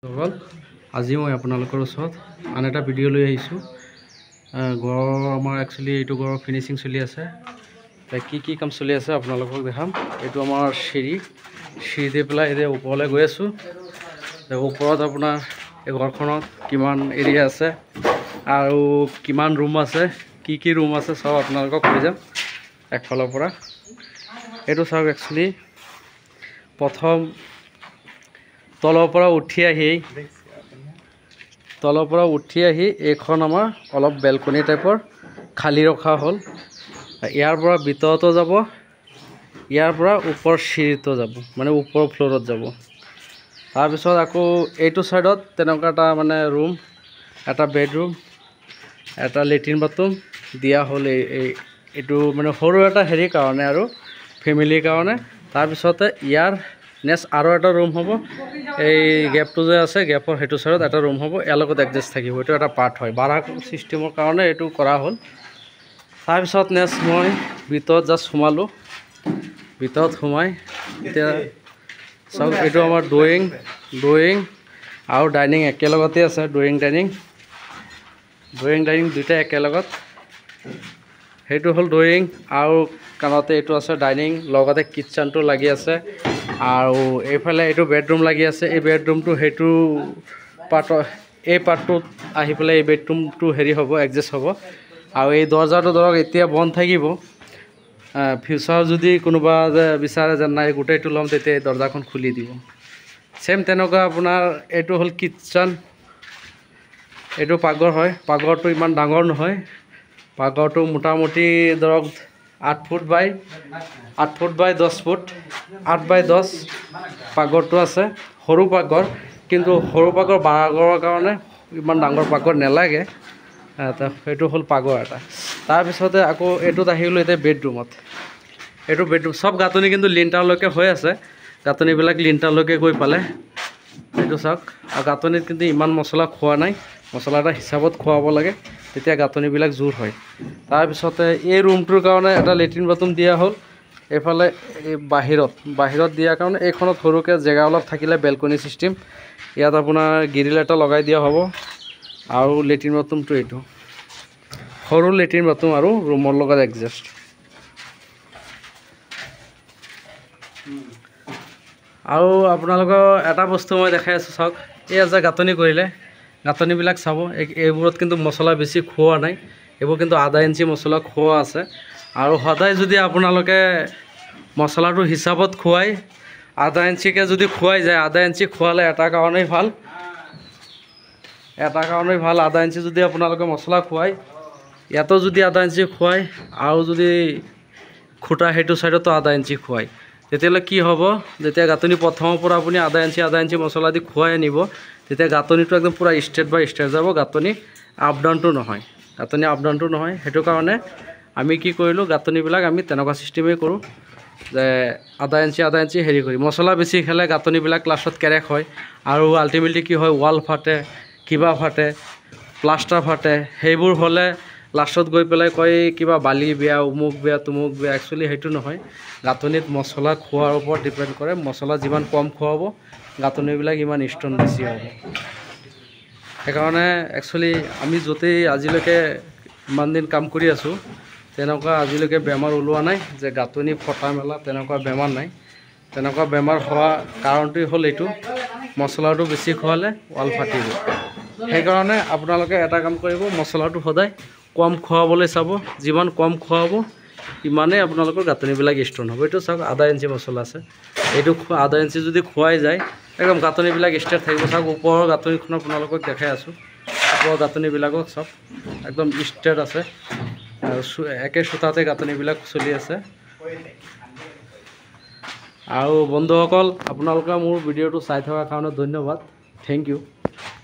সকল আজি মই আপোনালোকৰ ওচৰত আন এটা ভিডিঅ' লৈ আহিছোঁ। ঘৰৰ আমাৰ একচুৱেলি এইটো ঘৰৰ ফিনিচিং চলি আছে। কি কাম চলি আছে আপোনালোকক দেখাম। এইটো আমাৰ চিৰি দি পেলাই এতিয়া ওপৰলৈ গৈ আছোঁ। ওপৰত আপোনাৰ এই ঘৰখনত কিমান এৰিয়া আছে আৰু কিমান ৰুম আছে, কি ৰুম আছে চব আপোনালোকক কৈ যাম একফালৰ পৰা। এইটো চাওক, একচুৱেলি প্ৰথম তলৰ পৰা উঠি আহি এইখন আমাৰ অলপ বেলকনি টাইপৰ খালী ৰখা হ'ল। ইয়াৰ পৰা ভিতৰতো যাব, ইয়াৰ পৰা ওপৰ চিৰিতো যাব, মানে ওপৰ ফ্ল'ৰত যাব। তাৰপিছত আকৌ এইটো ছাইডত তেনেকুৱা এটা মানে ৰুম, এটা বেডৰুম, এটা লেট্ৰিন বাথৰুম দিয়া হ'ল। এইটো মানে সৰু এটা হেৰিৰ কাৰণে আৰু ফেমিলিৰ কাৰণে। তাৰপিছতে ইয়াৰ নেক্সট আৰু এটা ৰুম হ'ব। এই গেপটো যে আছে, গেপৰ সেইটো ছাইডত এটা ৰুম হ'ব, ইয়াৰ লগত এডজাষ্ট থাকিব। এইটো এটা পাৰ্ট হয়, ভাড়া চিষ্টেমৰ কাৰণে এইটো কৰা হ'ল। তাৰপিছত নেক্সট মই ভিতৰত জাষ্ট সোমালোঁ। ভিতৰত সোমাই এতিয়া চাওক, এইটো আমাৰ ড্ৰয়িং আৰু ডাইনিং একেলগতে আছে। ড্ৰয়িং ডাইনিং দুইটা একেলগত। সেইটো হ'ল ড্ৰয়িং আৰু কাণতে এইটো আছে ডাইনিং, লগতে কিটচেনটো লাগি আছে। আৰু এইফালে এইটো বেডৰুম লাগি আছে। এই বেডৰুমটো সেইটো পাৰ্টৰ, এই পাৰ্টটোত আহি পেলাই এই বেডৰুমটো হেৰি হ'ব, এডজাষ্ট হ'ব। আৰু এই দৰ্জাটো ধৰক এতিয়া বন্ধ থাকিব। ফিউচাৰত যদি কোনোবা যে বিচাৰে যে নাই গোটেইটো ল'ম, তেতিয়া এই দৰ্জাখন খুলি দিব। ছেম তেনেকুৱা আপোনাৰ এইটো হ'ল কিটচেন, এইটো পাকঘৰ হয়। পাকঘৰটো ইমান ডাঙৰ নহয়, পাকঘৰটো মোটামুটি ধৰক 8 ফুট বাই 10 ফুট, 8 বাই 10 পাকঘৰটো আছে। সৰু পাকঘৰ, কিন্তু সৰু পাকঘৰ ভাড়াঘৰৰ কাৰণে ইমান ডাঙৰ পাকঘৰ নালাগে। সেইটো হ'ল পাকঘৰ এটা। তাৰপিছতে আকৌ এইটোত আহিলোঁ এতিয়া বেডৰুমত। এইটো বেডৰুম চব গাঁথনি কিন্তু লিণ্টাৰলৈকে হৈ আছে। গাঁথনিবিলাক লিণ্টাৰলৈকে গৈ পালে। এইটো চাওক, আৰু গাঁথনিত কিন্তু ইমান মছলা খোৱা নাই। মছলা এটা হিচাপত খুৱাব লাগে, তেতিয়া গাঁথনিবিলাক জোৰ হয়। তাৰপিছতে এই ৰুমটোৰ কাৰণে এটা লেট্ৰিন বাথৰুম দিয়া হ'ল। এইফালে এই বাহিৰত দিয়াৰ কাৰণে এইখনত সৰুকৈ জেগা অলপ থাকিলে বেলকনি ছিষ্টেম। ইয়াত আপোনাৰ গ্ৰিল এটা লগাই দিয়া হ'ব। আৰু লেট্ৰিন বাথৰুমটো এইটো সৰু লেট্ৰিন বাথৰুম আৰু ৰুমৰ লগত এডজাষ্ট। আৰু আপোনালোকৰ এটা বস্তু মই দেখাই আছোঁ, চাওক। এই যে গাঁথনি কৰিলে, গাঁথনিবিলাক চাব। এইবোৰত কিন্তু মছলা বেছি খোৱা নাই। এইবোৰ কিন্তু আধা ইঞ্চি মছলা খোৱা আছে। আৰু সদায় যদি আপোনালোকে মছলাটো হিচাপত খুৱাই, আধা ইঞ্চিকৈ যদি খুৱাই যায়, আধা ইঞ্চি খোৱালে এটা কাৰণেই ভাল, আধা ইঞ্চি যদি আপোনালোকে মছলা খুৱাই, ইয়াতো যদি আধা ইঞ্চি খুৱাই, আৰু যদি খুটা সেইটো ছাইডতো আধা ইঞ্চি খুৱাই, তেতিয়াহ'লে কি হ'ব, যেতিয়া গাঁথনি প্ৰথমৰ পৰা আপুনি আধা ইঞ্চি মছলা দি খুৱাই আনিব, তেতিয়া গাঁথনিটো একদম পূৰা ষ্ট্ৰেট বাই ষ্ট্ৰেট যাব। গাঁথনি আপ ডাউনটো নহয়। সেইটো কাৰণে আমি কি কৰিলোঁ, গাঁথনিবিলাক আমি তেনেকুৱা চিষ্টেমেই কৰোঁ যে আধা ইঞ্চি হেৰি কৰি। মছলা বেছি খালে গাঁথনিবিলাক লাষ্টত কেৰেক হয়, আৰু আল্টিমেটলি কি হয়, ৱাল ফাটে, কিবা ফাটে, প্লাষ্টাৰ ফাটে। সেইবোৰ হ'লে লাষ্টত গৈ পেলাই কয় কিবা বালি বেয়া, অমুক বেয়া, তমুক বেয়া। একচুৱেলি সেইটো নহয়। গাঁথনিত মছলা খোৱাৰ ওপৰত ডিপেণ্ড কৰে। মছলা যিমান কম খোৱাব, গাঁথনিবিলাক ইমান ষ্ট্ৰং বেছি হ'ব। সেইকাৰণে একচুৱেলি আমি য'তেই আজিলৈকে ইমান দিন কাম কৰি আছোঁ, তেনেকুৱা আজিলৈকে বেমাৰ ওলোৱা নাই যে গাঁথনি ফটা মেলা, তেনেকুৱা বেমাৰ নাই। তেনেকুৱা বেমাৰ হোৱা কাৰণটোৱেই হ'ল এইটো, মছলাটো বেছি খোৱালে ৱাল ফাটিব। সেইকাৰণে আপোনালোকে এটা কাম কৰিব, মছলাটো সদায় কম খুৱাবলৈ চাব। যিমান কম খুৱাব, ইমানেই আপোনালোকৰ গাঁথনিবিলাক ষ্ট্ৰং হ'ব। এইটো চাওক, আধা ইঞ্চি মছলা আছে। এইটো আধা ইঞ্চি যদি খুৱাই যায়, একদম গাঁথনিবিলাক ষ্ট্ৰেট থাকিব। চাওক, ওপৰৰ গাঁথনিখন আপোনালোকক দেখাই আছোঁ। ওপৰৰ গাঁথনিবিলাকো চাওক, একদম ষ্ট্ৰেট আছে। একে চোতাতে গাঁথনিবিলাক চলি আছে। আৰু বন্ধুসকল, আপোনালোকে মোৰ ভিডিঅ'টো চাই থকাৰ কাৰণে ধন্যবাদ। Thank U.